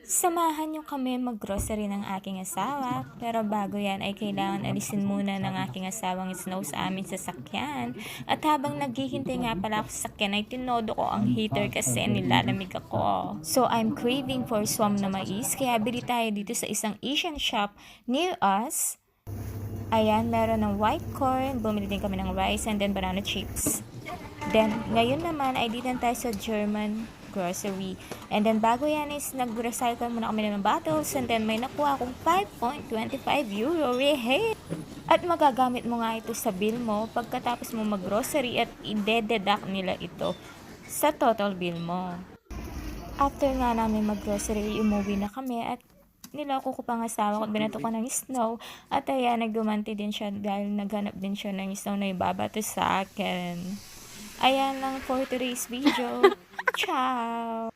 Samahan niyo kami mag-grocery ng aking asawa, pero bago yan ay kailangan alisin muna ng aking asawang snow sa aming sasakyan. At habang naghihintay nga pala ako sa sasakyan ay tinodo ko ang heater kasi nilalamig ako. So I'm craving for swam na mais, kaya bili tayo dito sa isang Asian shop near us. Ayan, meron ng white corn, bumili din kami ng rice and then banana chips. Then, ngayon naman ay dito tayo sa German grocery. And then, bago yan is nag-recycle muna kami ng bottles. And then, may nakuha akong 5.25 euro. Hey! At magagamit mo nga ito sa bill mo pagkatapos mo mag-grocery at ide-deduct nila ito sa total bill mo. After nga namin mag-grocery, umuwi na kami at niloko ko pang asawa ko at binato ko ng snow. At ayan, nagdumanti din siya dahil naghanap din siya ng snow na ibabato sa akin. Ayan lang for today's video. Ciao!